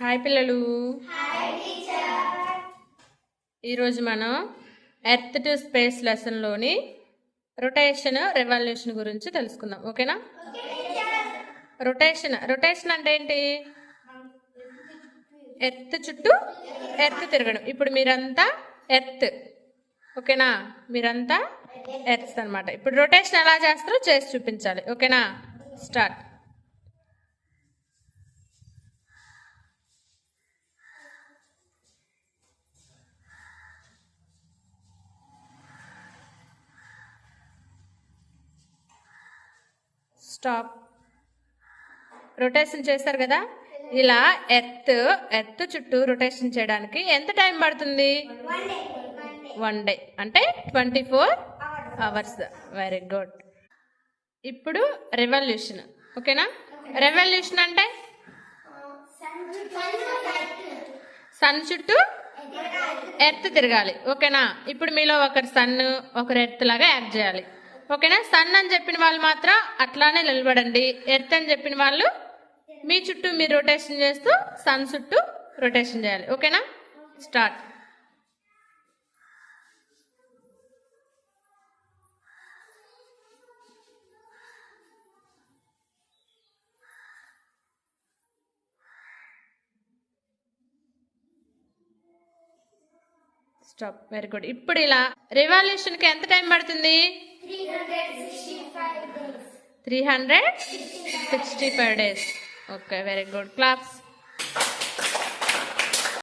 Hi పిల్లలు. ఈరోజు మనం ఎర్త్ టు స్పేస్ లెసన్లోని రొటేషన్ రెవల్యూషన్ గురించి తెలుసుకుందాం. ఓకేనా? రొటేషన్ అంటే ఏంటి? ఎర్త్ చుట్టూ ఎర్త్ తిరగడం. ఇప్పుడు మీరంతా ఎర్త్, ఓకేనా? మీరంతా ఎర్త్ అనమాట. ఇప్పుడు రొటేషన్ ఎలా చేస్తారో చేసి చూపించాలి. ఓకేనా? స్టార్ట్. స్టాప్. రొటేషన్ చేస్తారు కదా, ఇలా ఎర్త్ చుట్టూ రొటేషన్ చేయడానికి ఎంత టైం పడుతుంది? 1 డే, అంటే 24 hours. Very good. ఇప్పుడు రెవల్యూషన్. ఓకేనా? రెవల్యూషన్ అంటే సన్ చుట్టూ ఎర్త్ తిరగాలి. ఓకేనా? ఇప్పుడు మీలో ఒకరు సన్, ఒకరు ఎర్త్ లాగా యాక్ట్ చేయాలి. ఓకేనా? సన్ అని చెప్పిన వాళ్ళు మాత్రం అట్లానే నిలబడండి. ఎర్త్ అని చెప్పిన వాళ్ళు మీ చుట్టూ మీరు రొటేషన్ చేస్తూ సన్ చుట్టూ రొటేషన్ చేయాలి. ఓకేనా? స్టార్ట్. స్టాప్. Very good. ఇప్పుడు ఇలా రివాల్యూషన్కి ఎంత టైం పడుతుంది? 365 days. Okay, very good. Claps.